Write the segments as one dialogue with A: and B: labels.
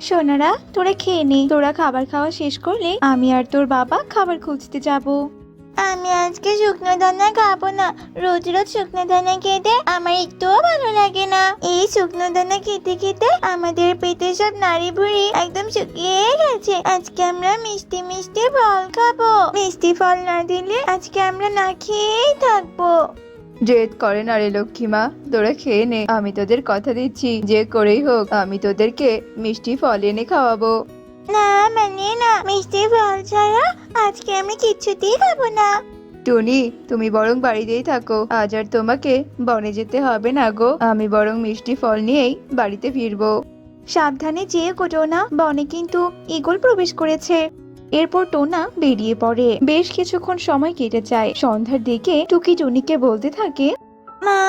A: সোনারা, তোরা খেয়ে নে। তোরা খাবার খাওয়া শেষ করলে আমি আর তোর বাবা খাবার খুঁজতে যাব। আমি আজকে শুকনো দানা খাবো না। রোজ রোজ শুকনো দানা খেতে আমার একটুও ভালো লাগে না। এই শুকনো দানা খেতে খেতে আমাদের পেটে সব নাড়ি ভুঁড়ি একদম শুকিয়ে গেছে। আজকে আমরা মিষ্টি মিষ্টি ফল খাবো। মিষ্টি ফল না দিলে আজকে আমরা না খেয়েই থাকবো।
B: জেদ করে না রে লক্ষ্মীমা, তোরা খেয়ে নে। আমি তোদের কথা দিচ্ছি, যে করেই হোক আমি তোদেরকে মিষ্টি ফল এনে খাওয়াবো।
A: না মানে না, মিষ্টি ফল ছাড়া আজকে আমি কিচ্ছুতেই খাবো না।
B: টুনি, তুমি বরং বাড়িতেই থাকো, আজ আর তোমাকে বনে যেতে হবে না গো। আমি বরং মিষ্টি ফল নিয়েই বাড়িতে ফিরবো।
A: সাবধানে যেয়ে গো টোনা, বনে কিন্তু ঈগল প্রবেশ করেছে। এরপর টোনা বেরিয়ে পড়ে। বেশ কিছুক্ষণ সময় কেটে যায়। সন্ধ্যার দিকে টুকি টুনিকে বলতে থাকে, মা,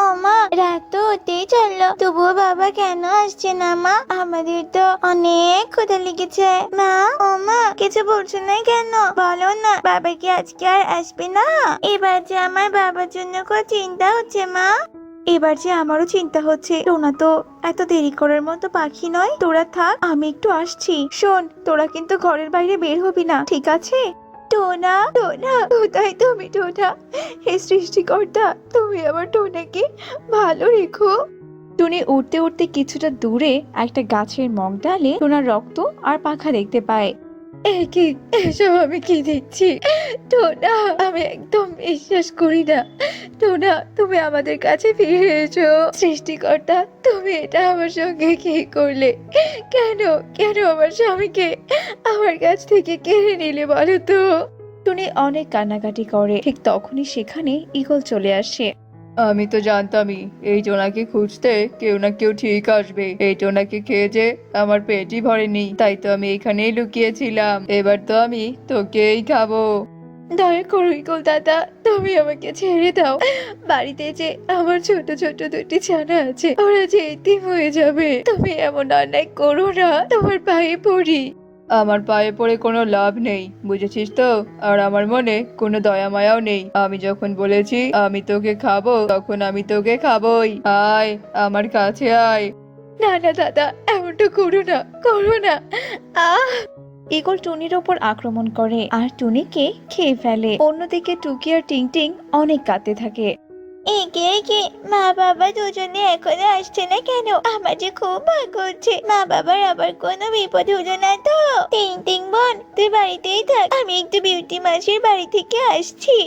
A: ও মা, রাত তো হতেই চললো, তবুও বাবা কেন আসছে না? মা, আমাদের তো অনেক ক্ষুধা লেগেছে। মা, ও মা, কিছু বলছো না কেন? বলো না, বাবা কি আজকে আর আসবে না? এবার যে আমার বাবার জন্য খুব চিন্তা হচ্ছে মা। এবার যে আমারও চিন্তা হচ্ছে। টোনা তো এত দেরি করার মতো পাখি নয়। তোরা থাক, আমি একটু আসছি। শোন, তোরা কিন্তু ঘরের বাইরে বের হবি না, ঠিক আছে? টোনা, টোনা, কোথায় তুমি টোনা? হে সৃষ্টিকর্তা, তুমি আমার টোনাকে ভালো রেখো। টুনি উঠতে উঠতে কিছুটা দূরে একটা গাছের মগ ডালে টোনার রক্ত আর পাখা দেখতে পায়। কি এসব আমি কি দেখছি? টোনা, আমি একদম বিশ্বাস করি না। টোনা, তুমি আমাদের কাছে ফিরে এসো। সৃষ্টিকর্তা, তুমি এটা আমার সঙ্গে কি করলে? কেন কেন আমার স্বামীকে আমার কাছ থেকে কেড়ে নিলে বলো তো? টুনি অনেক কান্নাকাটি করে। ঠিক তখনই সেখানে ঈগল চলে আসে।
B: আমি তো জানতামই এই টোনাকে খুঁজতে কেউ না কেউ ঠিক আসবে। এই টোনাকে খেয়ে যে আমার পেটই ভরেনি, তাই তো আমি এখানেই লুকিয়েছিলাম। এবার তো আমি তোকেই খাবো।
A: দয়া করো ঈগল দাদা, তুমি আমাকে ছেড়ে দাও। বাড়িতে যে আমার ছোট ছোট দুটি ছানা আছে, ওরা যে এতিম হয়ে যাবে। তুমি এমন অন্যায় করো না, তোমার পায়ে পড়ি।
B: আমার পায়ে পড়ে কোনো লাভ নেই, বুঝেছিস তো? আর আমার মনে কোনো দয়া মায়াও নেই। আমি যখন বলেছি আমি তোকে খাবো, তখন আমি তোকে খাবোই। আয়, আমার কাছে আয়।
A: না না দাদা, এমনটা করো না, করো না। আহ! ঈগল টুনির ওপর আক্রমণ করে আর টুনিকে খেয়ে ফেলে। অন্যদিকে টুকি আর টিং টিং অনেক কাঁদতে থাকে। একে একে মা বাবা দুজনে এখনো আসছে না কেন? আমার যে খুব ভয় করছে। মা বাবার আবার কোনো বিপদ হলো না তো? টিং টিং বোন, তুই বাড়িতেই থাক, আমি একটু বিউটি মাসির বাড়ি থেকে আসছি।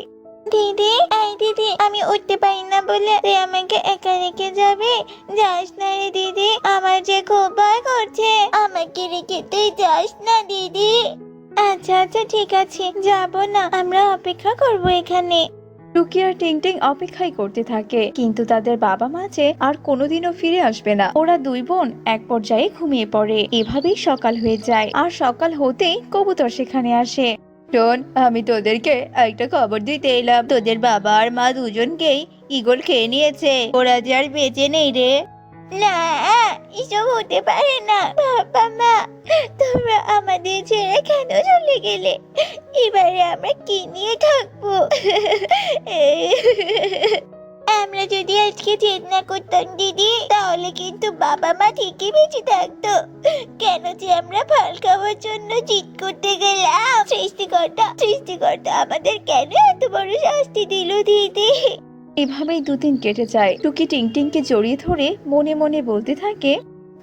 A: দিদি, এই দিদি, আমি উঠতে পারি না বলে তুই আমাকে একা রেখে যাবে? যাস না রে দিদি, আমার যে খুব ভয় করছে। আমাকে রেখে তুই যাস না দিদি। আচ্ছা আচ্ছা, ঠিক আছে, যাবো না, আমরা অপেক্ষা করবো এখানে। টুকি আর টিং টিং অপেক্ষাই করতে থাকে, কিন্তু তাদের বাবা মা যে আর কোনোদিনও ফিরে আসবে না। ওরা দুই বোন এক পর্যায়ে ঘুমিয়ে পড়ে। এভাবেই সকাল হয়ে যায়। আর সকাল হতেই কবুতর সেখানে আসে।
B: শোন, আমি তোদেরকে একটা খবর দিতে এলাম। তোদের বাবা আর মা দুজনকেই ঈগল খেয়ে নিয়েছে। ওরা যে আর বেঁচে নেই রে।
A: না, এসব হতে পারে না। বাবা মা, তোমরা আমাদের ছেড়ে কেন চলে গেলে? এবারে আমরা কি নিয়ে থাকবো? আমরা যদি আজকে জেদ না করতাম দিদি, তাহলে কিন্তু বাবা মা ঠিকই বেঁচে থাকতো। কেন যে আমরা ফল খাওয়ার জন্য জিদ করতে গেলাম? সৃষ্টিকর্তা, সৃষ্টিকর্তা আমাদের কেন এত বড় শাস্তি দিল দিদি? এভাবেই দুদিন কেটে যায়। টুকি টিং টিংকে জড়িয়ে ধরে মনে মনে বলতে থাকে,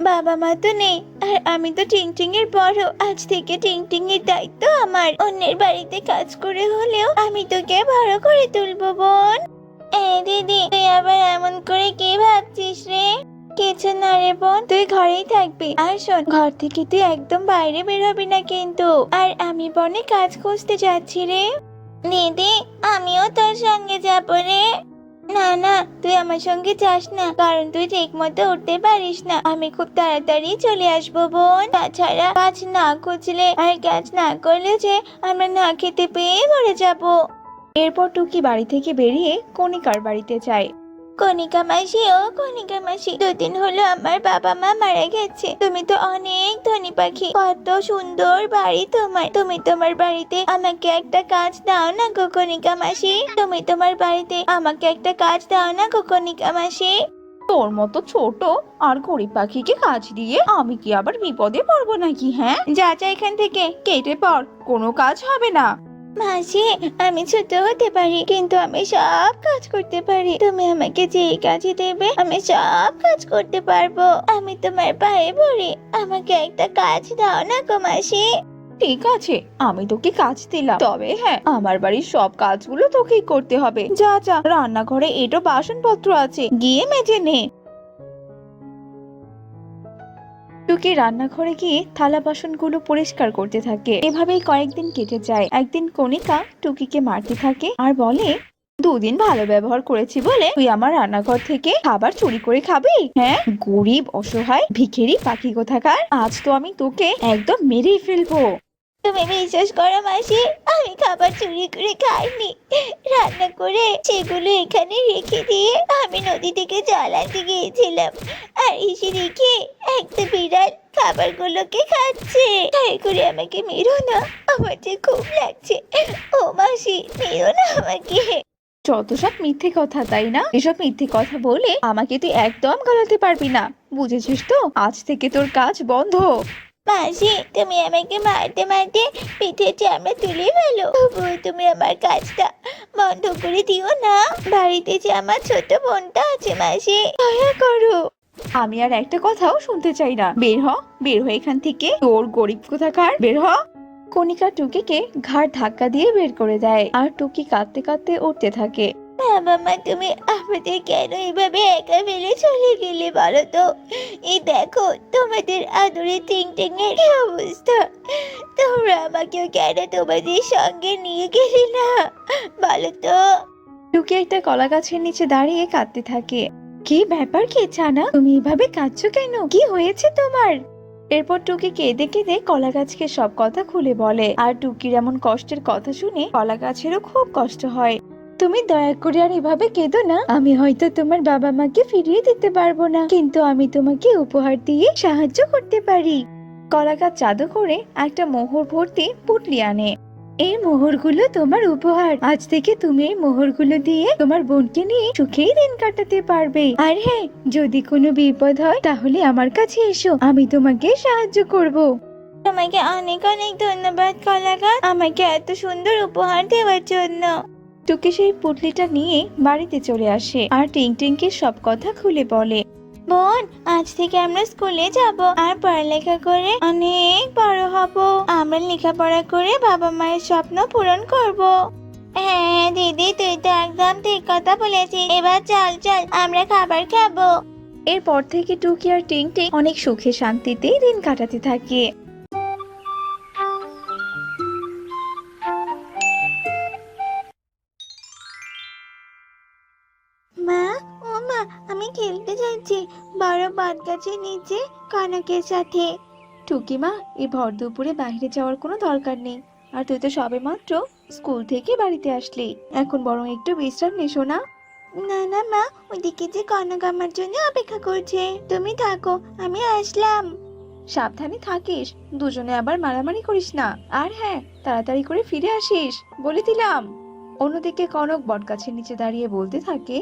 A: বাবা মা তো নেই, আর আমি তো টিং টিং এর বড়। আজ থেকে টিং টিং এর দায়িত্ব আমার। অন্যের বাড়িতে কাজ করে হলেও আমি তোকে বড় করে তুলবো বোন। এই দিদি, তুই আবার এমন করে কি ভাবছিস রে? কিছু না রে বোন, তুই ঘরেই থাকবি। আর শোন, ঘর থেকে তুই একদম বাইরে বের হবি না কিন্তু। আর আমি বনে কাজ খুঁজতে যাচ্ছি রে। দিদি, আমিও তোর সঙ্গে যাবো রে। না না, তুই আমার সঙ্গে যাস না, কারণ তুই ঠিক মতো উঠতে পারিস না। আমি খুব তাড়াতাড়ি চলে আসবো বোন। তাছাড়া কাজ না খুঁজলে আর কাজ না করলে যে আমরা না খেতে পেয়ে মরে যাবো। এরপর টুকি বাড়ি থেকে বেরিয়ে কণিকার বাড়িতে যায়। কণিকা মাসি, ও কণিকা মাসি, দুদিন হলো আমার বাবা মা মারা গেছে। তুমি তো অনেক ধনী পাখি, কত সুন্দর বাড়ি তোমার। তুমি তোমার বাড়িতে আমাকে একটা কাজ দাও না গো কণিকা মাসি। তুমি তোমার বাড়িতে আমাকে একটা কাজ দাও না গো কণিকা মাসি।
C: তোর মতো ছোট আর গরিব পাখিকে কাজ দিয়ে আমি কি আবার বিপদে পড়বো নাকি? হ্যাঁ, যা যা এখান থেকে, কেটে পড়, কোনো কাজ হবে না।
A: মাসি, আমি ছোট হতে পারি কিন্তু আমি সব কাজ করতে পারি। তুমি আমাকে যে কাজে দেবে আমি সব কাজ করতে পারবো। আমি তোমার পায়ে পড়ি, আমাকে একটা কাজ দাও না গো মাসি।
C: ঠিক আছে, আমি তোকে কাজ দিলাম, তবে হ্যাঁ, আমার বাড়ির সব কাজগুলো তোকেই করতে হবে। যা যা, রান্নাঘরে এটো বাসনপত্র আছে, গিয়ে মেজে নে। টুকি রান্নাঘরে গিয়ে থালা বাসনগুলো পরিষ্কার করতে থাকে। এভাবেই কয়েকদিন কেটে যায়। একদিন কণিকা টুকিকে মারতে থাকে আর বলে, দুদিন ভালো ব্যবহার করেছি বলে তুই আমার রান্নাঘর থেকে খাবার চুরি করে খাবি? হ্যাঁ, গরিব অসহায় ভিখারি পাখি কোথাকার, আজ তো আমি তোকে একদম মেরেই ফেলবো।
A: তুমি বিশ্বাস করো মাসি, আমি খাবার চুরি করে খাইনি। রান্না করে সেগুলো এখানে রেখে দিয়ে আমি নদী থেকে জল আনতে গিয়েছিলাম, আর এসে দেখি একটা বিড়াল খাবারগুলোকে খাচ্ছে। দয়া করে আমাকে মেরো না, আমার যে খুব লাগছে। ও মাসি, মেরো না আমাকে।
C: যত সব মিথ্যে কথা, তাই না? এসব মিথ্যে কথা বলে আমাকে তুই একদম গলাতে পারবি না, বুঝেছিস তো? আজ থেকে তোর কাজ বন্ধ।
A: মাসি, তুমি আমাকে মারতে মারতে পিঠের চামড়া তুলে ফেলো, তবুও তুমি আমার কাজটা বন্ধ করে দিও না। বাড়িতে যে আমার ছোট বোনটা আছে মাসি, দয়া করো।
C: আমি আর একটা কথাও শুনতে চাই না, বের হ, বের হ এখান থেকে, তোর গরিব কোথাকার, বের হ। কণিকা টুকিকে ঘাড় ধাক্কা দিয়ে বের করে দেয় আর টুকি কাঁদতে কাঁদতে উঠতে থাকে।
A: বাবা মা, তুমি আমাদের কেন এভাবে একা ফেলে চলে গেলে বলো তো? এই দেখো তোমাদের আদরে টিং টিং এর কি অবস্থা। তোমরা আমাকেও কেন তোমাদের সঙ্গে নিয়ে গেলে না বলো তো?
C: টুকি একটা কলা গাছের নিচে দাঁড়িয়ে কাঁদতে থাকে। কি ব্যাপার কি ছানা, তুমি এভাবে কাঁদছো কেন? কি হয়েছে তোমার? এরপর টুকি কেঁদে কেঁদে কলা গাছকে সব কথা খুলে বলে। আর টুকির এমন কষ্টের কথা শুনে কলা গাছেরও খুব কষ্ট হয়। তুমি দয়া করে আর এভাবে কেঁদো না। আমি হয়তো তোমার বাবা মাকে ফিরিয়ে দিতে পারবো না, কিন্তু আমি তোমাকে উপহার দিয়ে সাহায্য করতে পারি। কলা গাছ জাদু করে একটা মোহর ভর্তি পুঁটলি আনে। এই মোহরগুলো তোমার উপহার। আজ থেকে তুমি এই মোহরগুলো দিয়ে তোমার বোনকে নিয়ে সুখেই দিন কাটাতে পারবে। আর হ্যাঁ, যদি কোনো বিপদ হয় তাহলে আমার কাছে এসো, আমি তোমাকে সাহায্য করব।
A: তোমাকে অনেক অনেক ধন্যবাদ কলা গাছ, আমাকে এত সুন্দর উপহার দেওয়ার জন্য।
C: টুকি সেই পুটলিটা নিয়ে বাড়িতে চলে আসে আর টিং টিংকে সব কথা খুলে বলে।
A: বোন, আজ থেকে আমরা স্কুলে যাব আর পড়ালেখা করে অনেক বড় হব। আমরা লেখাপড়া করে বাবা মায়ের স্বপ্ন পূরণ করব। হ্যাঁ দিদি, তুই তো একদম ঠিক কথা বলেছিস। এবার চল চল, আমরা খাবার খাবো।
C: এরপর থেকে টুকি আর টিং টিং অনেক সুখে শান্তিতে দিন কাটাতে থাকে।
A: মা, ও মা, আমি খেলতে যাচ্ছি বড় বট গাছের নিচে কনকের সাথে।
C: টুকি মা, এই ভর দুপুরে বাইরে যাওয়ার কোনো দরকার নেই। আর তুই তো সবেমাত্র স্কুল থেকে বাড়িতে আসলি, এখন বরং একটু বিশ্রাম নে সোনা।
A: না না মা, ওইদিকে যে কনক আমার জন্য অপেক্ষা করছে। তুমি থাকো, আমি আসলাম।
C: সাবধানে থাকিস, দুজনে আবার মারামারি করিস না। আর হ্যাঁ, তাড়াতাড়ি করে ফিরে আসিস, বলে দিলাম। অন্যদিকে কনক বটগাছের নিচে দাঁড়িয়ে বলতে থাকে,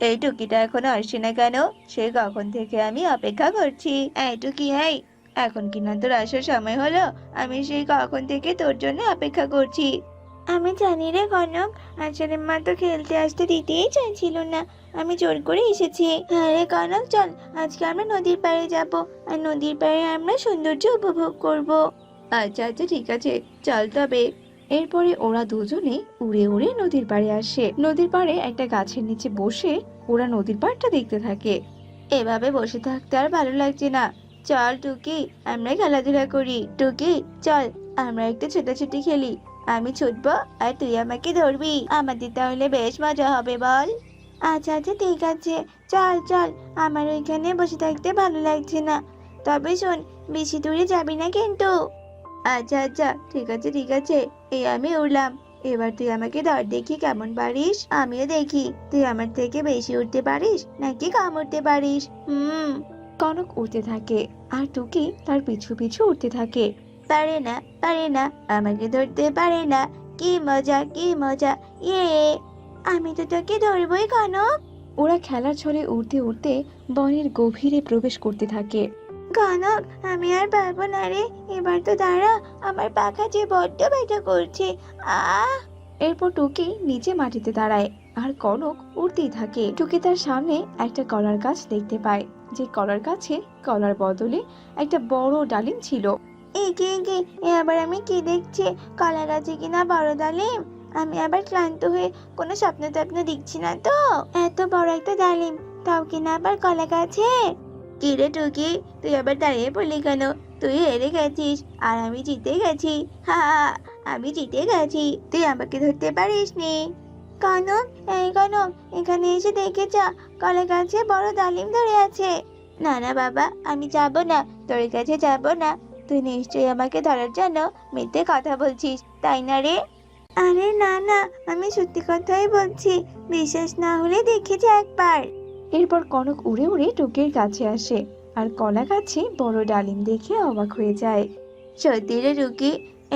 A: এই টুকিটা এখনো আসছে না কেন? সে কখন থেকে আমি অপেক্ষা করছি। এই টুকি, এই এখন কি না তোর আসার সময় হলো? আমি সেই কখন থেকে তোর জন্য অপেক্ষা করছি। আমি জানি রে কনক, আসলে মা তো খেলতে আসতে দিতেই চাইছিল না, আমি জোর করে এসেছি। হ্যাঁ রে কনক, চল আজকে আমরা নদীর পাড়ে যাব, আর নদীর পাড়ে আমরা সৌন্দর্য উপভোগ করব।
C: আচ্ছা আচ্ছা ঠিক আছে, চল তবে। এরপরে ওরা দুজনে উড়ে উড়ে নদীর পাড়ে আসে। নদীর পাড়ে একটা গাছের নিচে বসে ওরা নদীর পাড়টা দেখতে থাকে।
A: এভাবে বসে থাকতে আর ভালো লাগছে না। চল টুকি, আমরা খেলাধুলা করি। টুকি চল, আমরা একটু ছোটাছুটি খেলি। আমি ছুটবো আর তুই আমাকে ধরবি, আমাদের তাহলে বেশ মজা হবে, বল? আচ্ছা আচ্ছা ঠিক আছে, চল চল। আমার ওইখানে বসে থাকতে ভালো লাগছে না, তবে শোন, বেশি দূরে যাবি না কিন্তু। আচ্ছা আচ্ছা ঠিক আছে ঠিক আছে, এই আমি উড়লাম। এবার তুই আমাকে ধর দেখি কেমন পারিস, আমিও দেখি তুই আমার থেকে বেশি উঠতে পারিস নাকি কম উঠতে পারিস।
C: কনক উঠতে থাকে আর টুকি তার পিছু পিছু উঠতে থাকে।
A: পারে না, পারে না, আমাকে ধরতে পারে না। কি মজা কি মজা, ইয়ে! আমি তো তোকে ধরবই কনক।
C: ওরা খেলার ছলে উড়তে উড়তে বনের গভীরে প্রবেশ করতে থাকে।
A: কনক, আমি আর পারবো না রে, এবার তো দাঁড়া, আমার পাখা যে বড্ড ব্যথা করছে। আহ
C: এরপর টুকি নিচে মাটিতে দাঁড়ায় আর কনক উড়তেই থাকে। টুকি তার সামনে একটা কলার গাছ দেখতে পায়, যে কলার গাছে কলার বদলে একটা বড় ডালিম ছিল।
A: একে একে এ আবার আমি কি দেখছি? কলা গাছে কিনা বড় ডালিম? আমি আবার ক্লান্ত হয়ে কোনো স্বপ্ন টপ্ন দেখছি না তো? এত বড় একটা ডালিম, তাও কিনা আবার কলা গাছে। কি রে টুকি, তুই আবার দাঁড়িয়ে পড়লি কেন? তুই হেরে গেছিস আর আমি জিতে গেছি। হা হা, আমি জিতে গেছি, তুই আমাকে ধরতে পারিসনি। কনক, এই কনক, এখানে এসে দেখে যা, কলা গাছে বড় ডালিম ধরে আছে। না না বাবা, আমি যাব না, তোর কাছে যাব না। তুই নিশ্চয়ই আমাকে ধরার জন্য মিথ্যে কথা বলছিস, তাই না রে? আরে না না, আমি সত্যি কথাই বলছি, বিশ্বাস না হলে দেখে যা একবার।
C: এরপর কনক উড়ে উড়ে টুকির কাছে আসে আর কলা গাছে বড় ডালিম দেখে অবাক হয়ে যায়।
A: সত্যি রে টুকি,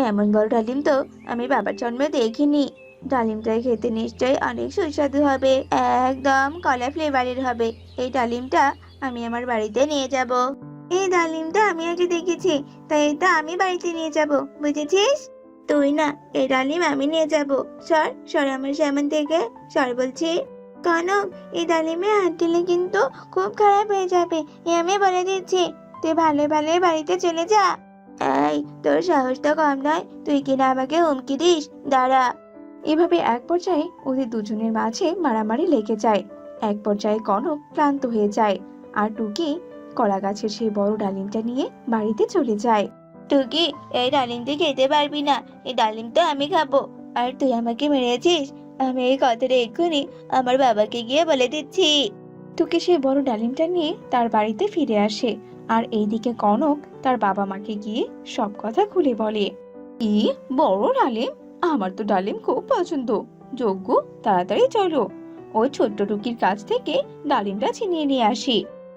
A: এমন বড় ডালিম তো আমি বাবার জন্মে দেখিনি। ডালিমটা খেতে নিশ্চয়ই অনেক সুস্বাদু হবে, একদম কলা ফ্লেভারের হবে। এই ডালিমটা আমি আমার বাড়িতে নিয়ে যাব। এই ডালিমটা আমি আগে দেখেছি, তাই এটা আমি বাড়িতে নিয়ে যাব, বুঝেছিস? তুই না, এই ডালিম আমি নিয়ে যাব। সর সর আমার সামনে থেকে, সর বলছি। কনক, এই ডালিমে হাত দিলে কিন্তু খুব খারাপ হয়ে যাবে, এ আমি বলে দিচ্ছি। তুই ভালো ভালো বাড়িতে চলে যা। এই, তোর সাহস তো কম নয়, তুই কিনা আমাকে হুমকি দিস? দাঁড়া।
C: এভাবে এক পর্যায়ে ওদের দুজনের মাঝে মারামারি লেগে যায়। এক পর্যায়ে কনক ক্লান্ত হয়ে যায় আর টুকি কলা গাছের সেই বড় ডালিমটা নিয়ে বাড়িতে চলে যায়।
A: টুকি, এই ডালিম তুই খেতে পারবি না, এই ডালিম তো আমি খাবো। আর তুই আমাকে মেরেছিস, আমি এই কথাটা এক্ষুনি আমার বাবাকে গিয়ে বলে দিচ্ছি।
C: টুকি সেই বড় ডালিমটা নিয়ে তার বাড়িতে ফিরে আসে আর এইদিকে কনক তার বাবা মাকে গিয়ে সব কথা খুলে বলে। কি বড় ডালিম? আমার তো ডালিম খুব পছন্দ। যজ্ঞ, তাড়াতাড়ি চলো, ওই ছোট্ট টুকির কাছ থেকে ডালিমটা ছিনিয়ে নিয়ে আসি।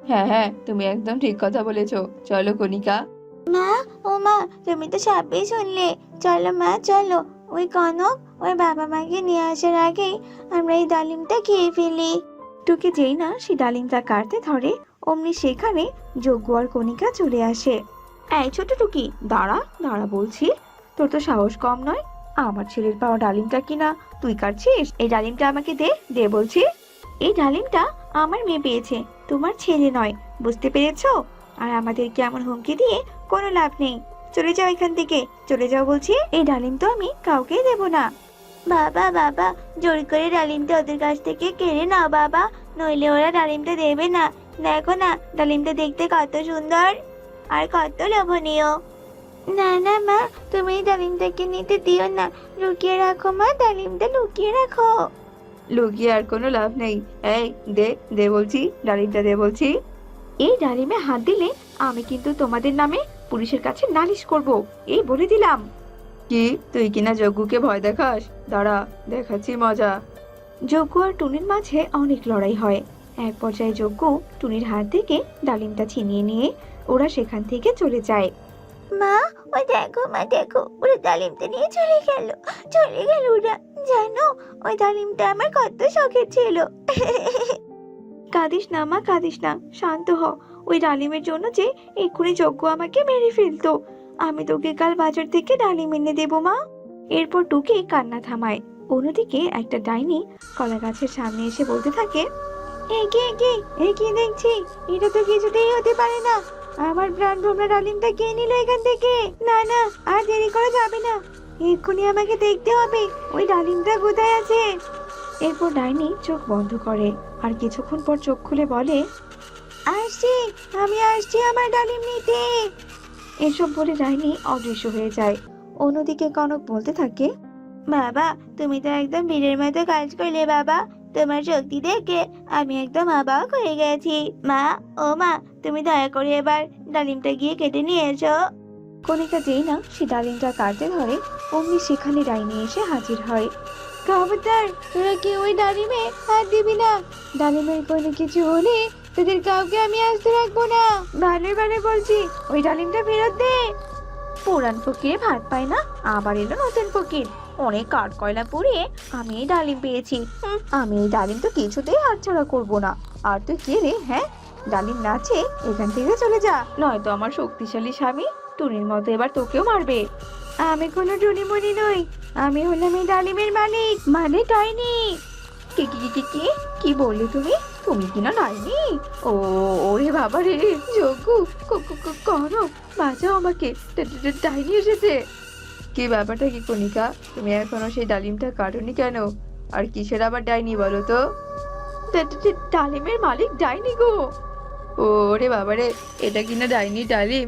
B: হ্যাঁ হ্যাঁ, তুমি একদম ঠিক কথা বলেছো, চলো কণিকা।
A: মা, ও মা, তুমি তো সবই শুনলে। চলো মা, চলো। ওই কনক ওই বাবা মাকে নিয়ে আসার আগেই আমরা এই ডালিমটা খেয়ে ফেলি।
C: টুকি যেই না সে ডালিমটা কাটতে ধরে, অমনি সেখানে যজ্ঞ আর কণিকা চলে আসে। এই ছোট টুকি, দাঁড়া দাঁড়া বলছি, তোর তো সাহস কম নয়। আমার ছেলের পাওয়া ডালিমটা কিনা তুই কাটছিস? এই ডালিমটা আমাকে দে, দে বলছি। এই ডালিমটা আমার মেয়ে পেয়েছে, তোমার ছেলে নয়, বুঝতে পেরেছো? আর আমাদেরকে এমন হুমকি দিয়ে কোনো লাভ নেই। চলে যাও এখান থেকে, চলে যাও বলছি। এই ডালিম তো আমি কাউকে দেব না।
A: বাবা বাবা, জোর করে ডালিমটা ওদের কাছ থেকে কেড়ে নাও বাবা, নইলে ওরা ডালিমটা দেবে না। দেখো না, ডালিমটা দেখতে কত সুন্দর আর কত লোভনীয়। না না মা, তুমি এই ডালিমটাকে নিতে দিও না, লুকিয়ে রাখো মা, ডালিমটা লুকিয়ে রাখো।
B: লুকিয়ে আর কোনো লাভ নেই। এই দে, দে বলছি, ডালিমটা দে বলছি।
C: এই ডালিমে হাত দিলে আমি কিন্তু তোমাদের নামে পুলিশের কাছে নালিশ করব, এই বলে দিলাম।
B: কি, তুই কিনা যজ্ঞকে ভয় দেখাস? দাঁড়া, দেখাচ্ছি মজা।
C: যজ্ঞ আর টুনির মাঝে অনেক লড়াই হয়। এক পর্যায়ে যজ্ঞ টুনির হাত থেকে ডালিমটা ছিনিয়ে নিয়ে ওরা সেখান থেকে চলে যায়।
A: মা, ওই দেখো মা, দেখো ওরা ডালিমটা নিয়ে চলে গেল ওরা। জানো, ওই ডালিমটা আমার কত শখের ছিল।
C: কাঁদিস না মা, কাঁদিস না, শান্ত হ। ওই ডালিমের জন্য যে এক্ষুনি যজ্ঞ আমাকে মেরে ফেলতো। আমি তোকে কাল বাজার থেকে ডালিম এনে দেবো মা। এরপর টুকি কান্না থামায়। অন্যদিকে একটা ডাইনি কলা গাছের সামনে এসে বলতে থাকে,
A: এ কি দেখছি? এটা তো কিছুতেই হতে পারে না। আমার প্রাণ ভোমরা ডালিমটা কে নিল এখান থেকে? না না, আর দেরি করা যাবে না, এক্ষুনি আমাকে দেখতে হবে ওই ডালিমটা কোথায় আছে।
C: এরপর ডাইনি চোখ বন্ধ করে আর কিছুক্ষণ পর চোখ খুলে বলে,
A: আসছি, আমি আসছি আমার ডালিম নিতে।
C: এসব বলে ডাইনি অদৃশ্য হয়ে যায়। অন্যদিকে কনক বলতে থাকে,
A: বাবা, তুমি তো একদম বীরের মতো কাজ করলে বাবা, তোমার শক্তি দেখে আমি একদম অবাক হয়ে গেছি। মা, ও মা, তুমি দয়া করে এবার ডালিমটা গিয়ে কেটে নিয়ে এসো।
C: কণিকা যেই না সে ডালিমটা কাটতে ধরে, অমনি সেখানে ডাইনি এসে হাজির হয়।
A: খবরদার, তোরা কি ওই ডালিমে হাত দিবি না। ডালিমের কোনো কিছু হলে তোদের কাউকে আমি আসতে রাখবো না। ভালোই ভালো বলছি, ওই ডালিমটা ফেরত দে।
C: পুরান ফকির ভাত পায় না, আবার এলো নতুন ফকির। অনেক কাঠ কয়লা পুড়িয়ে আমি এই ডালিম পেয়েছি। আমি এই ডালিম তো কিছুতেই হাতছাড়া করবো না। আর তুই কে রে? হ্যাঁ, ডালিম না চেয়ে এখান থেকে চলে যা, নয়তো আমার শক্তিশালী স্বামী টুনির মতো এবার তোকেও মারবে। আমি কোনো টুনিমুনি নই, আমি হলাম এই ডালিমের মালিক, মানে ডাইনি। কি কি কি কি কি কি বললে তুমি? তুমি কিনা ডাইনি? ও, ওরে বাবা রে, যজ্ঞ, করো, বাঁচাও আমাকে, ডাইনি এসেছে।
B: কি ব্যাপারটা কি কণিকা, তুমি এখনো সেই ডালিমটা কাটোনি কেন? আর কিসের আবার ডাইনি বলো তো?
C: ডালিমের মালিক ডাইনি গো।
B: ওরে বাবারে, এটা কিনা ডাইনি ডালিম!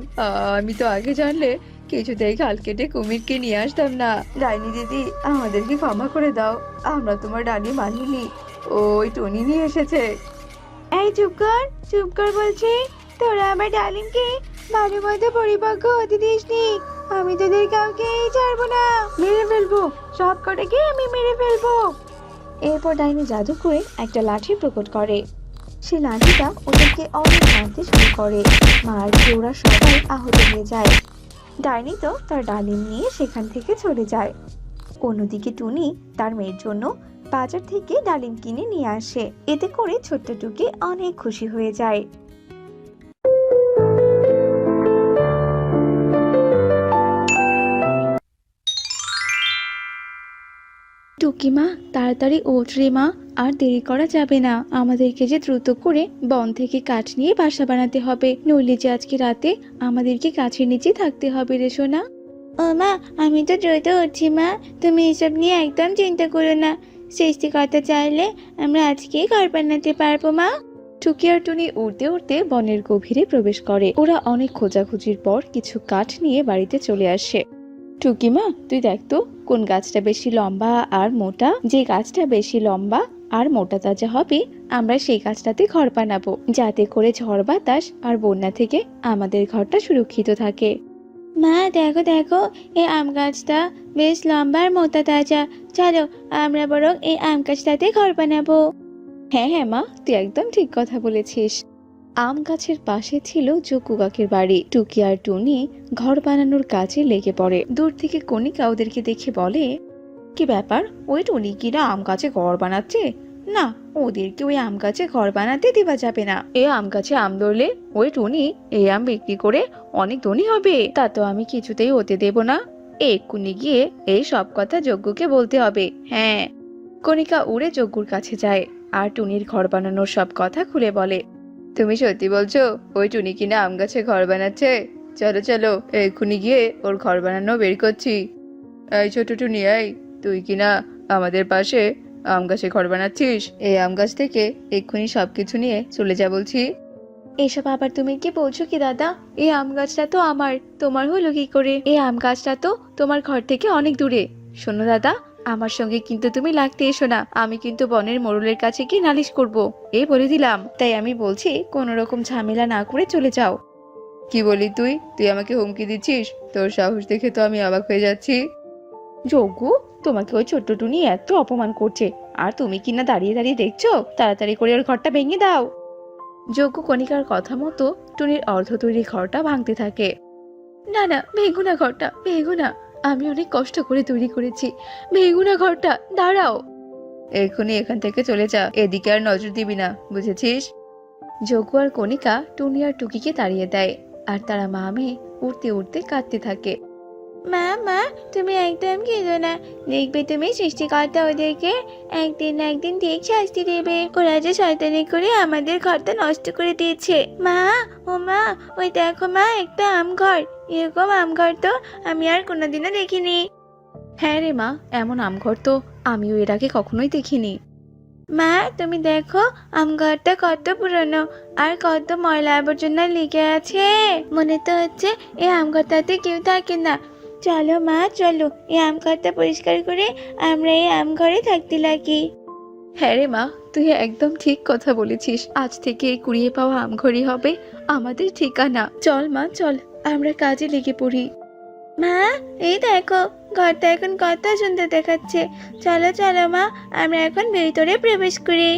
B: আমি তো আগে জানলে কিছুতেই খাল কেটে কুমিরকে নিয়ে আসতাম না। ডাইনি দিদি, আমাদেরকে ক্ষমা করে দাও, আমরা তোমার ডাইনি মানিনি, ওই টনি নিয়ে এসেছে।
C: এই চুপ কর বলছি। তোরা আমার ডালিমকে ভালো মতো পরিপক্ক হতে দিসনি। আমি তোদের কাউকেই ছাড়বো না, মেরে ফেলবো, সব কটাকে আমি মেরে ফেলবো। এরপর ডাইনি জাদু করে একটা লাঠি প্রকট করে। সে লাঠিটা ওদেরকে অনেক মারতে শুরু করে। মার খেয়ে ওরা সবাই আহত হয়ে যায়। ডাইনি তো তার ডালিম নিয়ে সেখান থেকে চলে যায়। অন্যদিকে টুনি তার মেয়ের জন্য বাজার থেকে ডালিম কিনে নিয়ে আসে। এতে করে ছোট্ট টুকি অনেক খুশি হয়ে যায়। টুকি মা, তাড়াতাড়ি ওঠ রে মা, আর দেরি করা যাবে না। আমাদেরকে যে দ্রুত করে বন থেকে কাঠ নিয়ে বাসা বানাতে হবে, নইলে যে আজকে রাতে আমাদেরকে গাছের নিচে থাকতে হবে রে সোনা।
A: ও মা, আমি তো দ্রুত উঠছি মা, তুমি এসব নিয়ে একদম চিন্তা করো না। সৃষ্টিকর্তা চাইলে আমরা আজকেই ঘর বানাতে পারবো মা।
C: টুকি আর টুনি উড়তে উড়তে বনের গভীরে প্রবেশ করে। ওরা অনেক খোঁজাখুঁজির পর কিছু কাঠ নিয়ে বাড়িতে চলে আসে। টুকি মা, তুই দেখ তো কোন গাছটা বেশি লম্বা আর মোটা। যে গাছটা বেশি লম্বা আর মোটা তাজা হবে, আমরা সেই গাছটাতে ঘর বানাবো, যাতে করে ঝড় বাতাস আর বন্যা থেকে আমাদের ঘরটা সুরক্ষিত থাকে।
A: মা দেখো দেখো, এই আম গাছটা বেশ লম্বা আর মোটা তাজা। চলো আমরা বরং এই আম গাছটাতে ঘর বানাবো।
C: হ্যাঁ হ্যাঁ মা, তুই একদম ঠিক কথা বলেছিস। আম গাছের পাশে ছিল জকু কাকের বাড়ি। টুকি আর টুনি ঘর বানানোর কাজে লেগে পড়ে। দূর থেকে কণিকা ওদেরকে দেখে বলে, কি ব্যাপার, ওই টুনি কিনা আম গাছে ঘর বানাচ্ছে? না, ওদেরকে ওই আম গাছে ঘর বানাতে দেওয়া যাবে না। এই আম গাছে আম ধরলে ওই টুনি এই আম বিক্রি করে অনেক ধনী হবে, তা তো আমি কিছুতেই হতে দেব না। এক্ষুনি গিয়ে এই সব কথা যজ্ঞকে বলতে হবে। হ্যাঁ। কণিকা উড়ে যজ্ঞর কাছে যায় আর টুনির ঘর বানানোর সব কথা খুলে বলে।
B: তুমি সত্যি বলছো ওই টুনি কিনা আম গাছে ঘর বানাচ্ছে? চলো চলো, এক্ষুনি গিয়ে ওর ঘর বানানো বের করছি। এই ছোট টুনি, এই তুই কিনা আমাদের পাশে আম গাছে ঘর বানাচ্ছিস? এই আম গাছ থেকে এক্ষুনি সবকিছু নিয়ে চলে যা বলছি।
C: এসব আবার তুমি কি বলছো কি দাদা? এই আম গাছটা তো আমার, তোমার হলো কি করে? এই আম গাছটা তো তোমার ঘর থেকে অনেক দূরে। শোনো দাদা, আমার সঙ্গে কিন্তু তুমি লাগতে এসো না, আমি কিন্তু বনের মোড়লের কাছে গিয়ে নালিশ করব, এই বলে দিলাম। তাই আমি বলছি কোনো রকম ঝামেলা না করে চলে যাও।
B: কি বলি তুই? তুই আমাকে হুমকি দিচ্ছিস? তোর সাহস দেখে তো আমি অবাক হয়ে যাচ্ছি।
C: যজ্ঞ, তোমাকে ওই ছোট্ট টুনি এত অপমান করছে, আর তুমি কিনা দাঁড়িয়ে দাঁড়িয়ে দেখছো? তাড়াতাড়ি করে ওর ঘরটা ভেঙে দাও। যজ্ঞ কণিকার কথা মতো টুনির অর্ধ তৈরি ঘরটা ভাঙতে থাকে। না না, ভেঙো না ঘরটা, ভেঙো না, আমি অনেক কষ্ট করে তৈরি করেছি, ভেঙো না ঘরটা, দাঁড়াও।
B: এক্ষুনি এখান থেকে চলে যা, এদিকে আর নজর দিবি না, বুঝেছিস?
C: যজ্ঞ আর কণিকা টুনি আর টুকিকে তাড়িয়ে দেয়, আর তারা মা মেয়ে উড়তে উড়তে কাঁদতে থাকে।
A: মা মা, তুমি একদম কেঁদো না, দেখবে তুমি সৃষ্টিকর্তা ওদেরকে একদিন না একদিন ঠিক শাস্তি দেবে। ওরা যে শয়তানি করে আমাদের ঘরটা নষ্ট করে দিয়েছে। মা, ও মা, ওই দেখো মা, একটা আম ঘর। এরকম আম ঘর তো আমি আর কোনোদিনও দেখিনি।
C: হ্যাঁ রে মা, এমন আমঘর তো আমিও এর আগে কখনোই দেখিনি।
A: মা তুমি দেখো আম ঘরটা কত পুরনো আর কত ময়লা আবর্জনা লেগে আছে। মনে তো হচ্ছে এই আম ঘরটাতে কেউ থাকে না। চলো মা চলো, এই আম ঘরটা পরিষ্কার করে আমরা এই আম ঘরে থাকতে লাগি।
C: হ্যাঁ রে মা, তুই একদম ঠিক কথা বলেছিস। আজ থেকে এই কুড়িয়ে পাওয়া আমঘরই হবে আমাদের ঠিকানা। চল মা চল, আমরা কাজে লেগে পড়ি।
A: মা এই দেখো, ঘরটা এখন কত সুন্দর দেখাচ্ছে। চলো চলো মা, আমরা এখন ভেতরে প্রবেশ করি।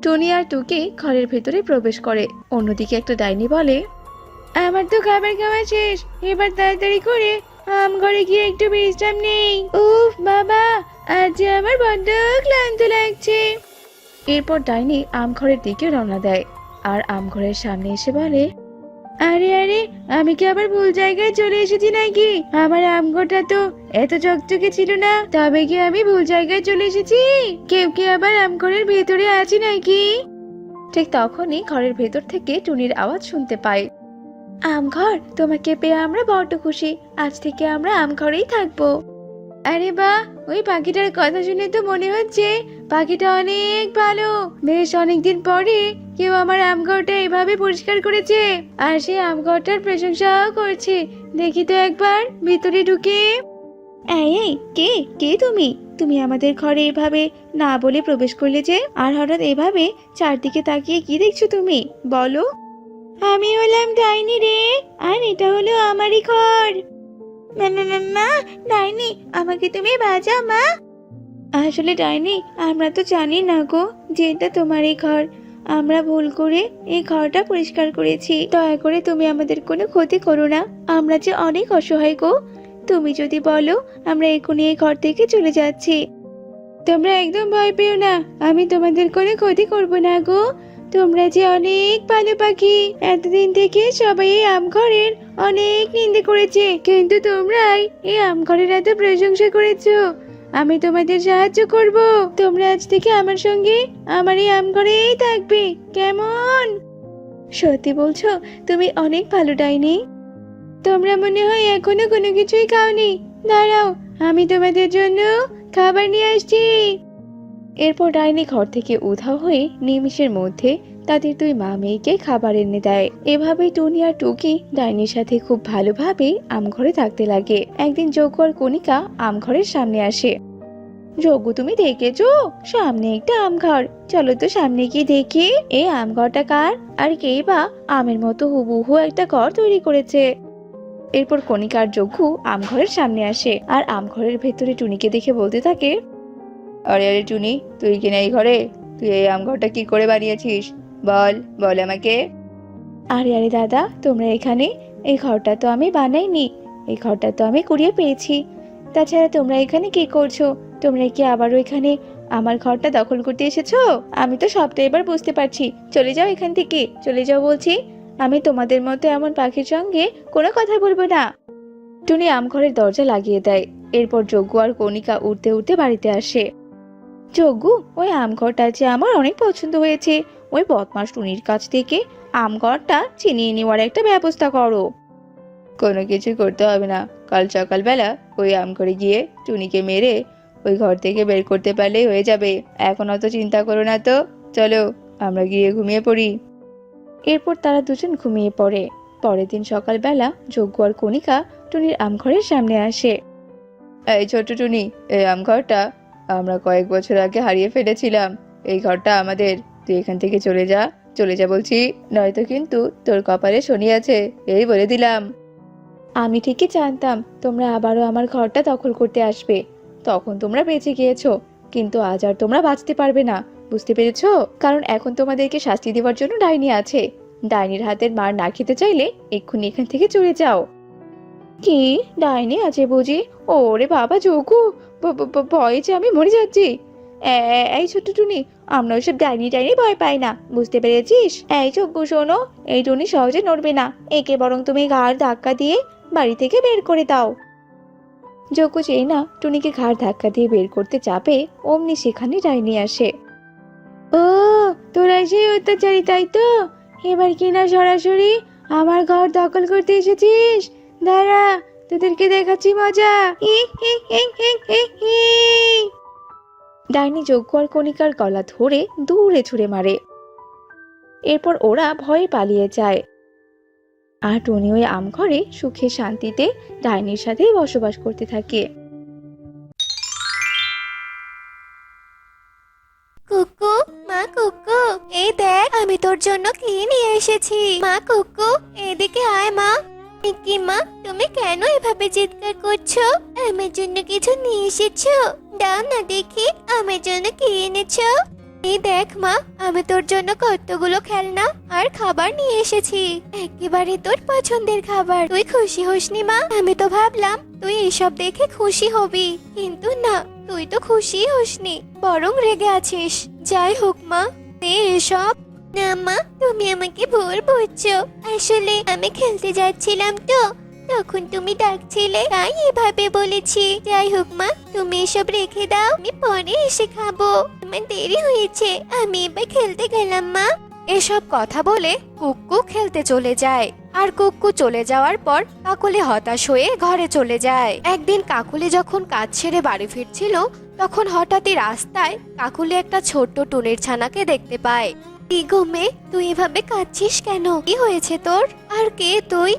C: টুনি আর টুকি ঘরের ভেতরে প্রবেশ করে। অন্যদিকে একটা ডাইনি বলে,
A: আমার তো খাবার খাওয়া শেষ, এবার তাড়াতাড়ি করে
C: আম ঘরে গিয়ে একটু বিশ্রাম নেই। উফ বাবা, আজ যে আমার বড্ড ক্লান্ত লাগছে। এরপর ডাইনি আম ঘরের দিকে রওনা দেয় আর আম ঘরের সামনে এসে বলে, আরে আরে, আমি কি আবার ভুল জায়গায় চলে এসেছি নাকি? আমার আম ঘরটা তো এত চকচকে ছিল না, তবে কি আমি ভুল জায়গায় চলে এসেছি? কেউ কি আবার আম ঘরের ভেতরে আছে নাকি? ঠিক তখনই ঘরের ভেতর থেকে টুনির আওয়াজ শুনতে পায়। আমঘর, তোমাকে পেয়ে আমরা বড্ড খুশি। আজ থেকে আমরা আমঘরেই থাকবো। আরে বাহ, ওই পাখিটার কথা শুনে তো মনে হচ্ছে পাখিটা অনেক ভালো। বেশ অনেকদিন পরে কেউ আমার আমঘরটা এভাবে পরিষ্কার করেছে, আর সে আমঘরটার প্রশংসাও করছে। দেখি তো একবার ভিতরে ঢুকে। এই এই, কে কে তুমি? তুমি আমাদের ঘরে এভাবে না বলে প্রবেশ করলে যে, আর হঠাৎ এভাবে চারদিকে তাকিয়ে কি দেখছো তুমি, বলো? আমি হলাম ডাইনি রে, আর এটা হলো আমারই ঘর।
A: মা, ডাইনি, আমাকে তুমি বাঁচাও মা।
C: আসলে ডাইনি, আমরা তো জানি না গো যে এটা তোমারই ঘর। আমরা ভুল করে এই ঘরটা পরিষ্কার করেছি। দয়া করে তুমি আমাদের কোনো ক্ষতি করো না, আমরা যে অনেক অসহায় গো। তুমি যদি বলো, আমরা এখনই এই ঘর থেকে চলে যাচ্ছি। তোমরা একদম ভয় পেও না, আমি তোমাদের কোনো ক্ষতি করব না গো। তোমরা যে অনেক ভালো পাখি। এতদিন থেকে সবাই এই আম ঘরের অনেক নিন্দে করেছে, কিন্তু তোমরাই এই আম ঘরের এত প্রশংসা করেছো। আমি তোমাদের সাহায্য করব। তোমরা আজ থেকে আমার সঙ্গে আমার এই আম ঘরেই থাকবে, কেমন? সত্যি বলছো? তুমি অনেক ভালো ডাইনি। তোমরা মনে হয় এখনো কোনো কিছুই খাওনি। দাঁড়াও, আমি তোমাদের জন্য খাবার নিয়ে আসছি। এরপর ডাইনি ঘর থেকে উধাও হয়ে নিমিষের মধ্যে তাদের দুই মা মেয়েকে খাবার এনে দেয়। এভাবেই টুনি আর টুকি ডাইনির সাথে খুব ভালোভাবে আমঘরে থাকতে লাগে। একদিন যজ্ঞ আর কণিকা আমঘরের সামনে আসে। যজ্ঞ, তুমি দেখেছো সামনে একটা আমঘর? চলো তো সামনে গিয়ে দেখি এই আমঘরটা কার, আর কে বা আমের মতো হুবহু একটা ঘর তৈরি করেছে। এরপর কণিকা আর যজ্ঞ আমঘরের সামনে আসে আর আমঘরের ভেতরে টুনিকে দেখে বলতে থাকে,
B: আরে আরে টুনি, তুই কিনা এই ঘরে? তুই এই আমঘরটা কি করে বানিয়েছিস? বল বল আমাকে।
C: আরে আরে দাদা, তোমরা এখানে? এই ঘরটা তো আমি বানাইনি, এই ঘরটা তো আমি কুড়িয়ে পেয়েছি। তাছাড়া তোমরা এখানে কি করছো? তোমরা কি আবারও এখানে আমার ঘরটা দখল করতে এসেছো? আমি তো সবটা এবার বুঝতে পারছি। চলে যাও এখান থেকে, চলে যাও বলছি। আমি তোমাদের মতো এমন পাখির সঙ্গে কোনো কথা বলবো না। টুনি আমঘরের দরজা লাগিয়ে দেয়। এরপর যজ্ঞ আর কণিকা উঠতে উঠতে বাড়িতে আসে। যজ্ঞ, ওই আমঘরটা যে আমার অনেক পছন্দ হয়েছে। ওই বদমাস টুনির কাছ থেকে আমঘরটা ছিনিয়ে নেওয়ার একটা ব্যবস্থা করো।
B: কোনো কিছু করতে হবে না, কাল সকালবেলা ওই আমঘরে গিয়ে টুনিকে মেরে ওই ঘর থেকে বের করতে পারলেই হয়ে যাবে। এখন অত চিন্তা করো না তো, চলো আমরা গিয়ে ঘুমিয়ে পড়ি।
C: এরপর তারা দুজন ঘুমিয়ে পড়ে। পরের দিন সকালবেলা যজ্ঞ আর কণিকা টুনির আমঘরের সামনে আসে।
B: এই ছোট্ট টুনি, এই আমঘরটা আমরা কয়েক বছর আগে হারিয়ে ফেলেছিলাম। এই ঘরটা আমাদের। তুই এখান থেকে চলে যা, চলে যা বলছি, নয়তো কিন্তু তোর কপালে শনি আছে, এই বলে দিলাম।
C: আমি ঠিকই জানতাম তোমরা আবারও আমার ঘরটা দখল করতে আসবে। তখন তোমরা বেঁচে গিয়েছো, কিন্তু আজ আর তোমরা বাঁচতে পারবে না, বুঝতে পেরেছো? কারণ এখন তোমাদেরকে শাস্তি দেওয়ার জন্য ডাইনি আছে। ডাইনির হাতের মার না খেতে চাইলে এক্ষুনি এখান থেকে চলে যাও। কি, ডাইনি আছে বুঝি? ওরে বাবা যজ্ঞ, ভয়ে যে আমি মরে যাচ্ছি। এই ছোট্ট টুনি, আমরা ওইসব ডাইনি টাইনি ভয় পাই না, বুঝতে পেরেছিস? এই যজ্ঞ শোনো, এই টুনি সহজে নড়বে না। একে বরং তুমি ঘাড় ধাক্কা দিয়ে বাড়ি থেকে বের করে দাও। যজ্ঞ চেয়ে না টুনিকে ঘাড় ধাক্কা দিয়ে বের করতে চাপে, অমনি সেখানে ডাইনি আসে। ও, তোরা সেই অত্যাচারী তাই তো? এবার কিনা সরাসরি আমার ঘর দখল করতে এসেছিস? দাঁড়া, তোদেরকে দেখাচ্ছি মজা। ডাইনি যজ্ঞ আর কণিকার গলা ধরে দূরে ছুঁড়ে মারে। এরপর ওরা ভয়ে পালিয়ে যায়। আর টুনি ওই আমঘরে সুখে শান্তিতে ডাইনির সাথে বসবাস করতে থাকে।
A: কুকু, মা কুকু, এই দেখ আমি তোর জন্য কি নিয়ে এসেছি। মা কুকু, এদিকে আয় মা। কি মা, তুমি কেন এভাবে চিৎকার করছো? আমার জন্য কিছু নিয়ে এসেছো? দাও না দেখি, আমার জন্য কি এনেছো। এই দেখ মা, আমি তোর জন্য কতগুলো খেলনা আর খাবার নিয়ে এসেছি। একেবারে তোর পছন্দের খাবার। তুই খুশি হসনি মা? আমি তো ভাবলাম তুই এসব দেখে খুশি হবি, কিন্তু না, তুই তো খুশি হসনি, বরং রেগে আছিস। যাই হোক মা, এসব না মা, তুমি আমাকে ভুল বুঝছো। আসলে আমি খেলতে যাচ্ছিলাম তো, তখন তুমি ডাকছিলে, তাই এভাবে বলেছি। যাই হোক মা, তুমি এসব রেখে দাও, আমি পরে এসে খাবো। আমার দেরি হয়েছে, আমি এবার খেলতে গেলাম মা।
D: এসব কথা বলে কুক্কু খেলতে চলে যায়। আর কুক্কু চলে যাওয়ার পর কাকুলি হতাশ হয়ে ঘরে চলে যায়। একদিন কাকুলি যখন কাজ ছেড়ে বাড়ি ফিরছিল, তখন হঠাৎই রাস্তায় কাকুলি একটা ছোট্ট টুনির ছানাকে দেখতে পায়।
A: কি গো মেয়ে, তুই এভাবে কাঁদছিস কেন?
D: কি হয়েছে তোর?
A: আর কে তুই?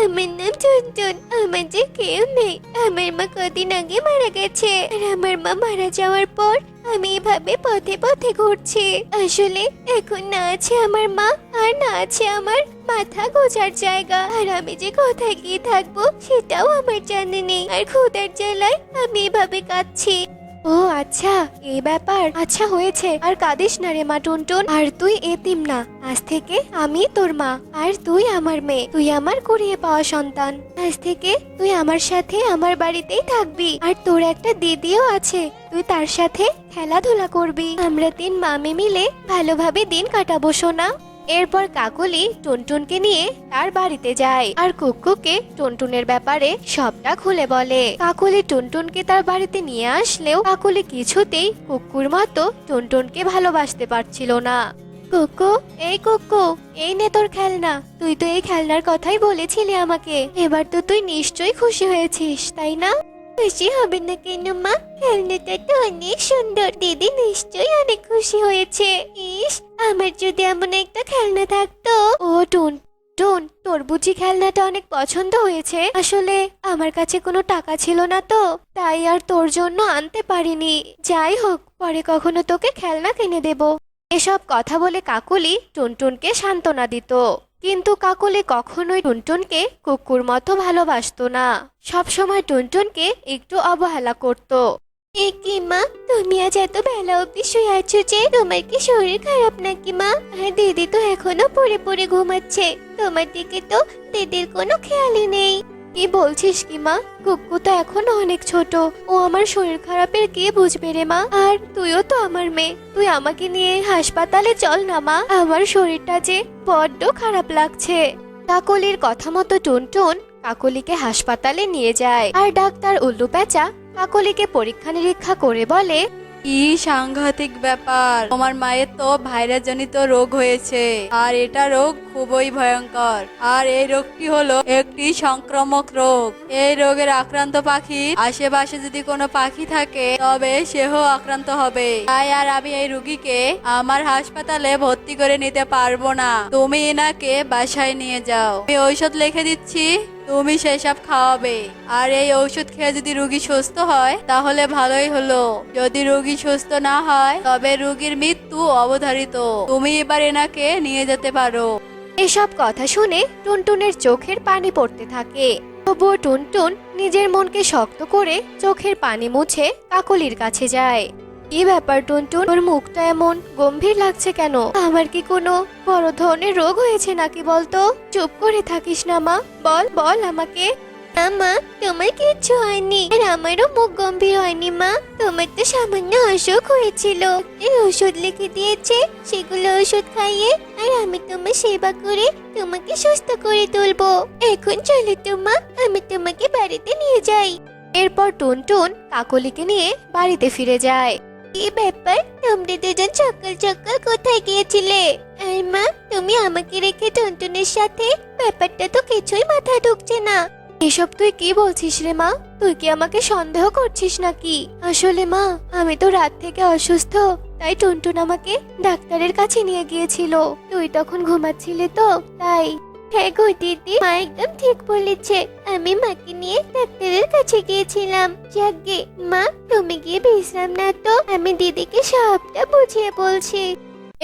A: আমার নাম টুনটুন। আমার যে কেউ নেই, আমার মা কদিন আগে মারা গেছে। আর আমার মা মারা যাওয়ার পর আমি এভাবে পথে পথে ঘুরছি। আসলে এখন না আছে আমার মা, আর না আছে আমার মাথা গোজার জায়গা। আর আমি যে কোথায় গিয়ে থাকবো সেটাও আমার জানা নেই। আর ক্ষুধার জ্বালায় আমি এভাবে কাঁদছি।
D: ও আচ্ছা, এই ব্যাপার। আচ্ছা হয়েছে, আর কাঁদিস না রে মা টুনটুন। আর তুই এতিম না, আজ থেকে আমি তোর মা, আর তুই আমার মেয়ে। তুই আমার কুড়িয়ে পাওয়া সন্তান। আজ থেকে তুই আমার সাথে আমার বাড়িতেই থাকবি। আর তোর একটা দিদিও আছে, তুই তার সাথে খেলাধুলা করবি। আমরা 3 মামি মিলে ভালোভাবে দিন কাটাবো সোনা। এরপর কাকুলি টুনটুনকে নিয়ে তার বাড়িতে যায় আর কুক্কুকে টুনটুনের ব্যাপারে সবটা খুলে বলে। কাকুলি টুনটুনকে তার বাড়িতে নিয়ে আসলেও কাকুলি কিছুতেই কুক্কুর মতো টুনটুনকে ভালোবাসতে পারছিল না। কুক্কু, এই কুক্কু, এই নে তোর খেলনা। তুই তো এই খেলনার কথাই বলেছিলি আমাকে। এবার তো তুই নিশ্চয়ই খুশি হয়েছিস, তাই না?
A: খুশি হবে না কেন মা? খেলনাটা তো অনেক সুন্দর। দিদি নিশ্চয়ই অনেক খুশি হয়েছে। ইস, আমার যদি এমন একটা খেলনা থাকতো।
D: ও টুন, তোর বুঝি খেলনাটা অনেক পছন্দ হয়েছে? আসলে আমার কাছে কোনো টাকা ছিল না তো, তাই আর তোর জন্য আনতে পারিনি। যাই হোক, পরে কখনো তোকে খেলনা কিনে দেব। এসব কথা বলে কাকুলি টুনটুনকে সান্ত্বনা দিত, কিন্তু কাকুলি কখনোই টুনটুনকে কুকুর মতো ভালোবাসতো না। সবসময় টুনটুনকে একটু অবহেলা করত।
A: এ কি মা, তুমি আজ এত বেলা অব্দি শুয়ে আছো যে? তোমার কি শরীর খারাপ নাকি মা? আর দিদি তো এখনো পড়ে পড়ে ঘুমাচ্ছে। তোমার দিকে তো দিদির কোনো খেয়ালই নেই।
D: কি বলছিস কি মা? কুক্কু তো এখনো অনেক ছোট, ও আমার শরীর খারাপের কে বুঝবে রে মা? আর তুইও তো আমার মেয়ে, তুই আমাকে নিয়ে হাসপাতালে চল না মা। আমার শরীরটা যে বড্ড খারাপ লাগছে। কাকলির কথা মতো টুনটুন কাকলিকে হাসপাতালে নিয়ে যায়। আর ডাক্তার উল্লু পেঁচা কাকলিকে পরীক্ষা নিরীক্ষা করে বলে,
B: কি সাংঘাতিক ব্যাপার! তোমার মায়ের তো ভাইরাস জনিত রোগ হয়েছে, আর এটা রোগ খুবই ভয়ঙ্কর। আর এই রোগটি হলো একটি সংক্রামক রোগ। এই রোগের আক্রান্ত পাখির আশেপাশে যদি কোনো পাখি থাকে তবে সেও আক্রান্ত হবে। তাই আর আমি এই রোগীকে আমার হাসপাতালে ভর্তি করে নিতে পারবো না। তুমি এনাকে বাসায় নিয়ে যাও, আমি ঔষধ লিখে দিচ্ছি, তুমি সেসব খাওয়াবে। আর এই ঔষধ খেয়ে যদি রোগী সুস্থ হয় তাহলে ভালোই হলো, যদি রোগী সুস্থ না হয় তবে রোগীর মৃত্যু অবধারিত। তুমি এবার এনাকে নিয়ে যেতে পারো।
D: এসব কথা শুনে টুনটুনের চোখের পানি পড়তে থাকে। তবুও টুনটুন নিজের মনকে শক্ত করে চোখের পানি মুছে কাকলির কাছে যায়। কি ব্যাপার টুনটুন, তোর মুখটা এমন গম্ভীর লাগছে কেন? আমার কি কোনো বড় ধরনের রোগ হয়েছে নাকি বলতো? চুপ করে থাকিস না মা, বল বল আমাকে।
A: না মা, তোমার কিচ্ছু হয়নি, আর আমারও মুখ গম্ভীর হয়নি মা। তোমার তো সামান্য অসুখ হয়েছিল, এই ওষুধ লিখে দিয়েছে, সেগুলো ওষুধ খাইয়ে আর আমি তোমার সেবা করে তোমাকে সুস্থ করে তুলবো। এখন চলো তো মা, আমি তোমাকে বাড়িতে নিয়ে যাই।
D: এরপর টুনটুন কাকলিকে নিয়ে বাড়িতে ফিরে যায়।
A: কি ব্যাপার, তোমরা দুজন সকাল সকাল কোথায় গিয়েছিলে? আর মা, তুমি আমাকে রেখে টুনটুনের সাথে? ব্যাপারটা তো কিছুই মাথায় ঢুকছে না।
D: এসব তুই কি বলছিস রে মা? তুই কি আমাকে সন্দেহ করছিস নাকি? আসলে মা, আমি তো রাত থেকে অসুস্থ, তাই টুনটুন আমাকে ডাক্তারের কাছে নিয়ে গিয়েছিল। তুই তখন ঘুমাচ্ছিলি তো, তাই।
A: হ্যাঁ গো দিদি, মা একদম ঠিক বলেছে। আমি মাকে নিয়ে ডাক্তারের কাছে গিয়েছিলাম। যাকগে মা, তুমি গিয়ে বিশ্রাম না তো, আমি দিদিকে সবটা বুঝিয়ে বলছি।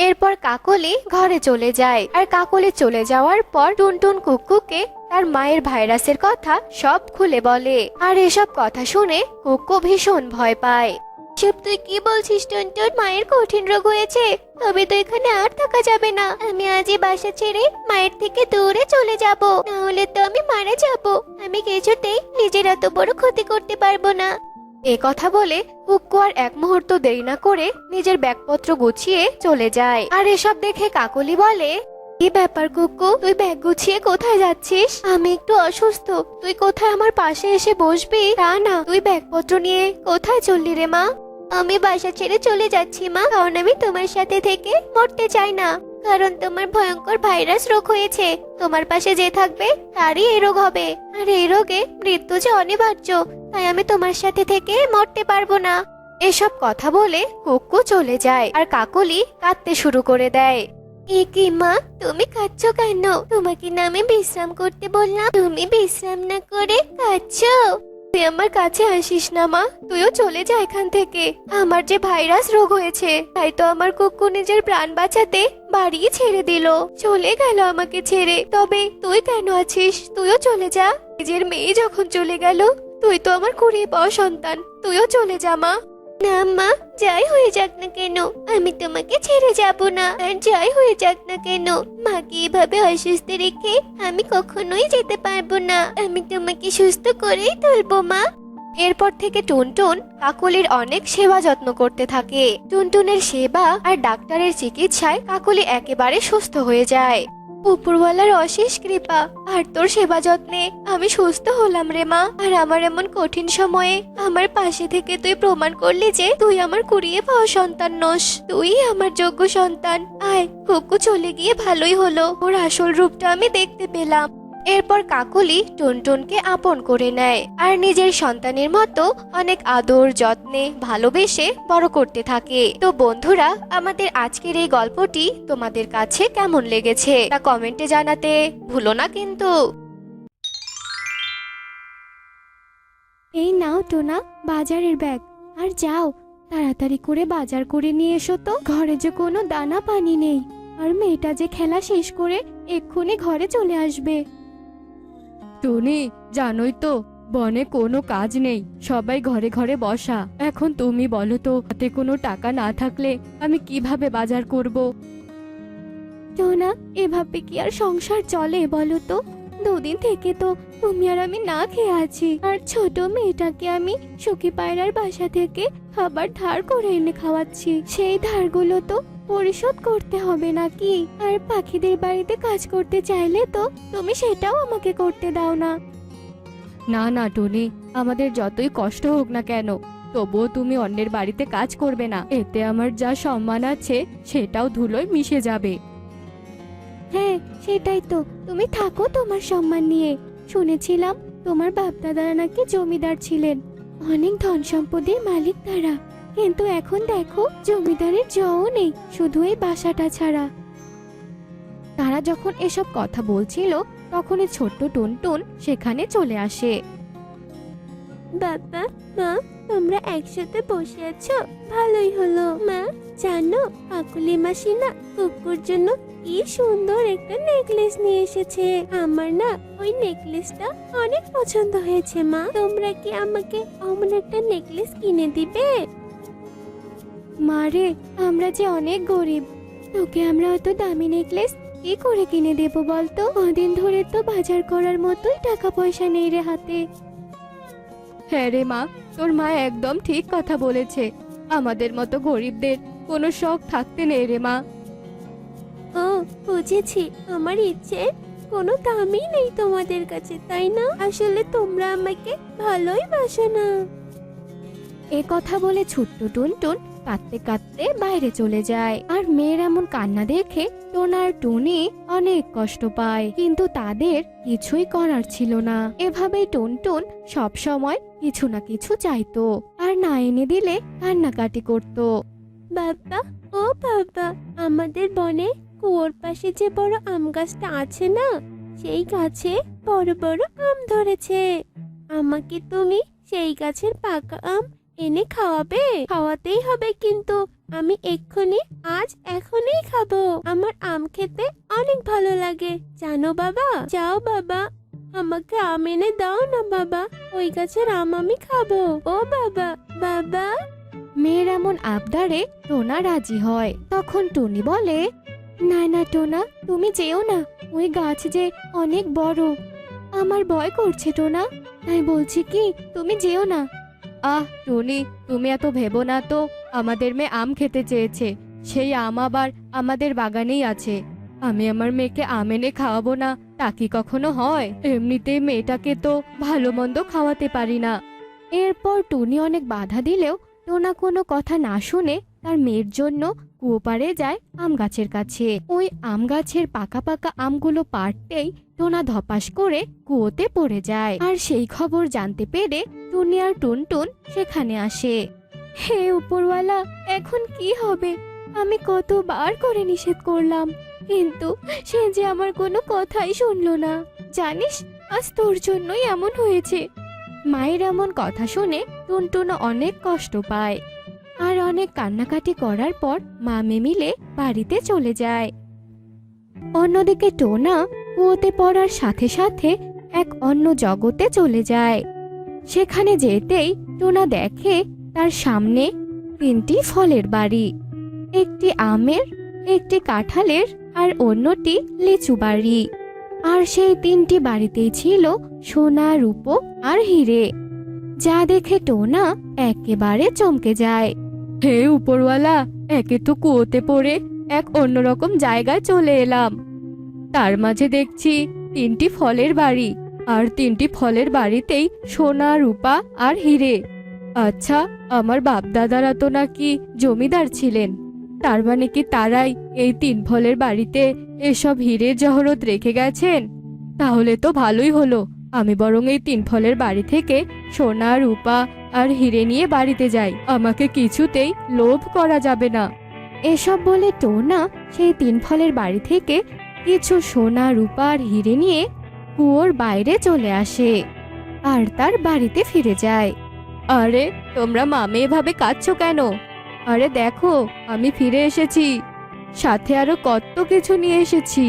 D: এরপর কাকলি ঘরে চলে যায়। আর কাকলি চলে যাওয়ার পর টুনটুন কুক্কুকে তার মায়ের ভাইরাসের কথা সব খুলে বলে। আর এসব কথা শুনে কুক্কু ভীষণ ভয় পায়। সব তুই কি বলছিস টুনটুন? মায়ের কঠিন রোগ হয়েছে, তবে তো এখানে আর থাকা যাবে না। আমি আজই বাসা ছেড়ে মায়ের থেকে দূরে চলে যাব, না হলে তো আমি মারা যাব। আমি কিছুতেই নিজের এত বড় ক্ষতি করতে পারবো না। এ কথা বলে কুক্কু আর এক মুহূর্ত দেরি না করে নিজের ব্যাগপত্র গুছিয়ে চলে যায়। আর এসব দেখে কাকলি বলে, কি ব্যাপার কুক্কু, তুই ব্যাগ গুছিয়ে কোথায় যাচ্ছিস? আমি একটু অসুস্থ, তুই কোথায় আমার পাশে এসে বসবি? তা না, তুই ব্যাগপত্র নিয়ে কোথায় চললি রে মা? আমি বাসা ছেড়ে চলে যাচ্ছি মা, কারণ আমি তোমার সাথে থেকে মরতে চাই না। কারণ তোমার ভয়ঙ্কর ভাইরাস রোগ হয়েছে, তোমার পাশে যে থাকবে তারই এই রোগ হবে, আর এই রোগে মৃত্যু যে অনিবার্য। তাই আমি তোমার সাথে থেকে মরতে পারবো না। এসব কথা বলে কুক্কু চলে যায় আর কাকলি কাঁদতে শুরু করে দেয়। এ কি মা, তুমি কাঁদছো কেন? তোমাকে না আমি বিশ্রাম করতে বললাম, তুমি বিশ্রাম না করে কাঁদছো? তুই আমার কাছে আসিস না মা, তুইও চলে যা এখান থেকে। আমার যে ভাইরাস রোগ হয়েছে, তাই তো আমার কুক্কু নিজের প্রাণ বাঁচাতে বাড়ি ছেড়ে দিল, চলে গেল আমাকে ছেড়ে। তবে তুই কেন আছিস? তুইও চলে যা। নিজের মেয়ে যখন চলে গেল, তুই তো আমার কুড়িয়ে পাওয়া সন্তান, তুইও চলে যা মা। না মা, যাই হয়ে যাক না কেন আমি তোমাকে ছেড়ে যাব না। আর যাই হয়ে যাক না কেন মাকে এভাবে অসুস্থ রেখে আমি কখনোই যেতে পারবো না। আমি তোমাকে সুস্থ করেই তুলবো মা। এরপর থেকে টুনটুন কাকলির অনেক সেবা যত্ন করতে থাকে। টুনটুনের সেবা আর ডাক্তারের চিকিৎসায় কাকলি একেবারে সুস্থ হয়ে যায়। উপরওয়ালার অশেষ কৃপা আর তোর সেবা যত্নে আমি সুস্থ হলাম রে মা। আর আমার এমন কঠিন সময়ে আমার পাশে থেকে তুই প্রমাণ করলি যে তুই আমার কুড়িয়ে পাওয়া সন্তান নস, তুই আমার যোগ্য সন্তান। আয়, কুকু চলে গিয়ে ভালোই হলো, ওর আসল রূপটা আমি দেখতে পেলাম। এরপর কাকলি টুনটুনকে আপন করে নেয় আর নিজের সন্তানের মতো অনেক আদর যত্নে ভালোবেসে বড় করতে থাকে। তো বন্ধুরা, আমাদের আজকের এই গল্পটি তোমাদের কাছে কেমন লেগেছে তা কমেন্টে জানাতে ভুলো না কিন্তু। এই নাও টোনা বাজারের ব্যাগ, আর যাও তাড়াতাড়ি করে বাজার করে নিয়ে এসো তো। ঘরে যে কোনো দানা পানি নেই, আর মেয়েটা যে খেলা শেষ করে এক্ষুনি ঘরে চলে আসবে।
E: টুনি, জানোই তো বনে কোনো কাজ নেই, সবাই ঘরে ঘরে বসা। এখন তুমি বলো তো, হাতে কোনো টাকা না থাকলে আমি কিভাবে বাজার করব?
D: টোনা, এভাবে কি আর সংসার চলে বলো তো? দুদিন থেকে তো তুমি আর আমি না খেয়ে আছি, আর ছোট মেয়েটাকে আমি সখী পায়রার বাসা থেকে খাবার ধার করে এনে খাওয়াচ্ছি। সেই ধারগুলো তো পরিশোধ করতে হবে নাকি? আর পাখিদের বাড়িতে কাজ করতে চাইলে তো তুমি সেটাও আমাকে করতে দাও না।
E: না না টুনি, আমাদের যতই কষ্ট হোক না কেন, তবুও তুমি অন্যের বাড়িতে কাজ করবে না। এতে আমার যা সম্মান আছে সেটাও ধুলোয় মিশে যাবে।
D: হ্যাঁ, সেটাই তো, তুমি থাকো তোমার সম্মান নিয়ে। শুনেছিলাম তোমার বাপদাদারা নাকি জমিদার ছিলেন, অনেক ধন সম্পদের মালিক তারা। কিন্তু এখন দেখো জমিদারের জও নেই, শুধু এই বাসাটা ছাড়া।
E: তারা যখন এসব কথা বলছিল তখনই ছোট্ট টুনটুন সেখানে চলে আসে।
D: বাবা, মা, তোমরা একসাথে বসে আছো, ভালোই হলো। মা, জানো কাকুলি মাসি না কুকুর জন্য কি সুন্দর একটা নেকলেস নিয়ে এসেছে। আমার না ওই নেকলেসটা অনেক পছন্দ হয়েছে। মা, তোমরা কি আমাকে অমন একটা নেকলেস কিনে দিবে? মারে, আমরা যে অনেক গরিব, তোকে আমরা অত দামি নেকলেস কি করে কিনে দেবো বলতো? কদিন ধরে তো বাজার করার মতোই টাকা পয়সা নেই রে হাতে।
E: হ্যাঁ রে মা, তোর মা একদম ঠিক কথা বলেছে। আমাদের মতো গরিবদের কোনো শখ থাকতে নেই রে মা।
D: ও, বুঝেছি। আমার ইচ্ছে কোনো দামই নেই তোমাদের কাছে, তাই না? আসলে তোমরা আমাকে ভালোই বাসো না।
E: এ কথা বলে ছোট্ট টুনটুন কাঁদতে কাঁদতে বাইরে চলে যায়। আর মেয়ের এমন কান্না দেখে টোনা আর টুনি অনেক কষ্ট পায়, কিন্তু তাদের কিছুই করার ছিল না। এভাবেই টুনটুন সব সময় কিছু না কিছু চাইতো, আর না এনে দিলে কান্নাকাটি করত।
D: বাবা, ও বাবা, আমাদের বনে কুয়োর পাশে যে বড় আম গাছটা আছে না, সেই গাছে বড় বড় আম ধরেছে। আমাকে তুমি সেই গাছের পাকা আম এনে খাওয়াবে? খাওয়াতেই হবে কিন্তু। আমি এখনই খাবো। আমার আম খেতে অনেক ভালো লাগে জানো বাবা। যাও বাবা, আমাকে আম এনে দাও না বাবা, ওই গাছের আম আমি খাবো। ও বাবা, বাবা,
E: মেয়ের এমন আবদারে টোনা রাজি হয়। তখন টুনি বলে, না না টোনা, তুমি যেও না, ওই গাছ যে অনেক বড়, আমার ভয় করছে টোনা, তাই বলছি কি তুমি যেও না। টুনি, তুমি এত ভেবো না তো, আমাদের মেয়ে আম খেতে চেয়েছে, সেই আম আবার আমাদের বাগানেই আছে। আমি আমার মেয়েকে আম এনে খাওয়াবো না, তা কি কখনো হয়? এমনিতেই মেয়েটাকে তো ভালো মন্দ খাওয়াতে পারি না। এরপর টুনি অনেক বাধা দিলেও টোনা কোনো কথা না শুনে তার মেয়ের জন্য কুয়ো পাড়ে যায় আম গাছের কাছে। ওই আম গাছের পাকা পাকা আমগুলো পাড়তেই টোনা ধপাস করে কুয়োতে পড়ে যায়। আর সেই খবর জানতে পেরে টুনি আর টুনটুন সেখানে আসে। হে উপরওয়ালা, এখন কি হবে? আমি কতবার করে নিষেধ করলাম, কিন্তু সে যে আমার কোনো কথাই শুনলো না। জানিস, আজ তোর জন্যই এমন হয়েছে। মায়ের এমন কথা শুনে টুনটুন অনেক কষ্ট পায়, আর অনেক কান্নাকাটি করার পর মা মেয়ে মিলে বাড়িতে চলে যায়। অন্যদিকে টোনা কুয়োতে পড়ার সাথে সাথে এক অন্য জগতে চলে যায়। সেখানে যেতেই টোনা দেখে তার সামনে 3টি ফলের বাড়ি, একটি আমের, একটি কাঁঠালের আর অন্যটি লিচু বাড়ি। আর সেই 3টি বাড়িতেই ছিল সোনা, রূপো আর হিরে, যা দেখে টোনা একেবারে চমকে যায়। হে উপরওয়ালা, একে তো কুয়োতে পড়ে এক অন্যরকম জায়গায় চলে এলাম, তার মাঝে দেখছি 3টি ফলের বাড়ি, আর 3টি ফলের বাড়িতেই সোনা, রূপা আর হিরে। আচ্ছা, আমার বাপ দাদারা তো নাকি জমিদার ছিলেন, তার মানে কি তারাই এই 3 ফলের বাড়িতে এসব হিরে জহরত রেখে গেছেন? তাহলে তো ভালোই হলো, আমি বরং এই 3 ফলের বাড়ি থেকে সোনা, রূপা আর হিরে নিয়ে বাড়িতে যাই, আমাকে কিছুতেই লোভ করা যাবে না। এসব বলে টোনা সেই 3 ফলের বাড়ি থেকে কিছু সোনা, রূপা আর হিরে নিয়ে কুয়োর বাইরে চলে আসে আর তার বাড়িতে ফিরে যায়। আরে তোমরা মামে এভাবে কাঁদছো কেন? আরে দেখো, আমি ফিরে এসেছি, সাথে আরো কত কিছু নিয়ে এসেছি।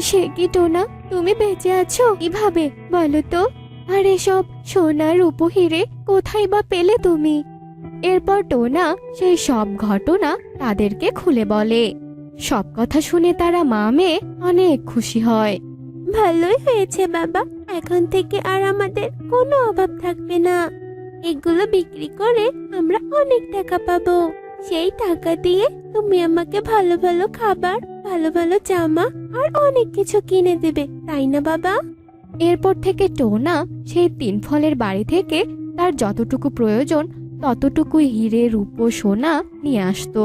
E: সে কি টোনা, তুমি বেঁচে আছো কিভাবে বলো তো? আর এসব সোনা, রূপো, হিরে কোথায় বা পেলে তুমি? এরপর টোনা সেই সব ঘটনা তাদেরকে খুলে বলে। সব কথা শুনে তারা মা মেয়ে অনেক খুশি হয়।
A: ভালোই হয়েছে বাবা, এখন থেকে আর আমাদের কোনো অভাব থাকবে না। এগুলো বিক্রি করে আমরা অনেক টাকা পাবো। সেই টাকা দিয়ে তুমি আমাকে ভালো ভালো খাবার, ভালো ভালো জামা আর অনেক কিছু কিনে দেবে, তাই না বাবা?
E: এরপর থেকে টোনা সেই 3 ফলের বাড়ি থেকে তার যতটুকু প্রয়োজন ততটুকুই হিরে, রূপো, সোনা নিয়ে আসতো,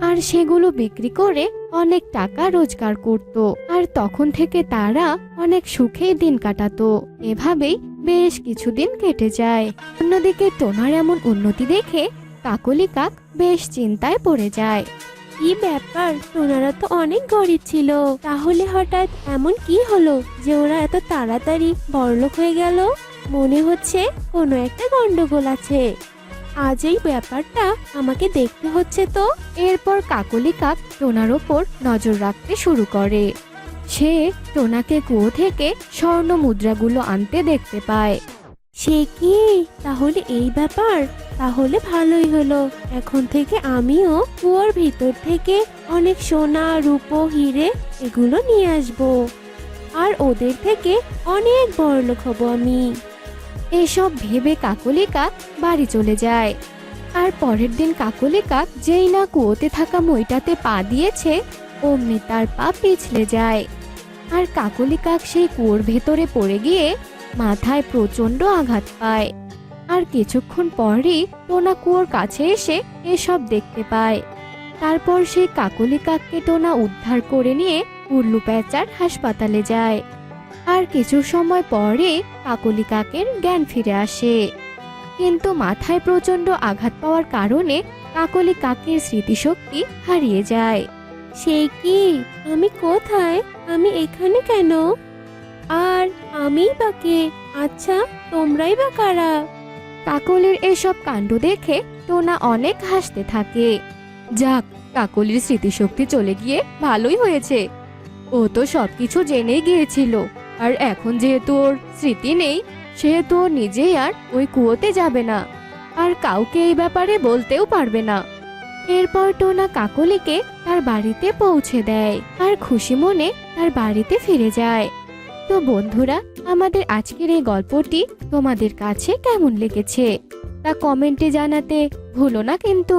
E: আর সেগুলো বিক্রি করে অনেক টাকা রোজগার করত। আর তখন থেকে তারা অনেক সুখে দিন কাটাতো। এভাবেই বেশ কিছুদিন কেটে যায়। অন্যদিকে টোনার এমন উন্নতি দেখে কাকলি কাক বেশ চিন্তায় পড়ে যায়।
A: কি ব্যাপার, ওনারা তো অনেক গরিব ছিল, তাহলে হঠাৎ এমন কি হলো যে ওরা এত তাড়াতাড়ি বড়লোক হয়ে গেল? মনে হচ্ছে কোনো একটা গন্ডগোল আছে। আজ এই ব্যাপারটা আমাকে দেখতে হচ্ছে তো।
E: এরপর কাকলি কাক টোনার ওপর নজর রাখতে শুরু করে। সে টোনাকে কুয়ো থেকে স্বর্ণ মুদ্রাগুলো আনতে দেখতে পায়।
A: সে কি, তাহলে এই ব্যাপার? তাহলে ভালোই হলো, এখন থেকে আমিও কুয়োর ভিতর থেকে অনেক সোনা, রূপো, হিরে এগুলো নিয়ে আসবো, আর ওদের থেকে অনেক বড়লোক হব আমি।
E: এসব ভেবে কাকলি কাক বাড়ি চলে যায়। আর পরের দিন কাকলি কাক যেই না কুয়োতে থাকা মইটাতে পা দিয়েছে, অমনি তার পা পিছলে যায়। আর কাকলি কাক সেই কুয়োর ভেতরে পড়ে গিয়ে মাথায় প্রচন্ড আঘাত পায়। আর কিছুক্ষণ পরই টোনা কুয়োর কাছে এসে এসব দেখতে পায়। তারপর সেই কাকলি কাককে টোনা উদ্ধার করে নিয়ে উল্লু প্যাঁচার হাসপাতালে যায়। আর কিছু সময় পরে কাকলি কাকের জ্ঞান ফিরে আসে, কিন্তু মাথায় প্রচন্ড আঘাত পাওয়ার কারণে কাকলি কাকের স্মৃতিশক্তি হারিয়ে যায়।
A: সে কি, আমি কোথায়? আমি এখানে কেন? আর আমিই বা কে? আচ্ছা, তোমরাই বা কারা?
E: কাকলির এসব কাণ্ড দেখে টোনা অনেক হাসতে থাকে। যাক, কাকলির স্মৃতিশক্তি চলে গিয়ে ভালোই হয়েছে। ও তো সবকিছু জেনেই গিয়েছিল, আর এখন যেহেতু ওর স্মৃতি নেই, সেহেতু ও নিজেই আর ওই কুয়োতে যাবে না। আর কাউকে এই ব্যাপারে বলতেও পারবে না। এরপর টোনা কাকলিকে তার বাড়িতে পৌঁছে দেয় আর খুশি মনে তার বাড়িতে ফিরে যায়। তো বন্ধুরা, আমাদের আজকের এই গল্পটি তোমাদের কাছে কেমন লেগেছে তা কমেন্টে জানাতে ভুলো না কিন্তু।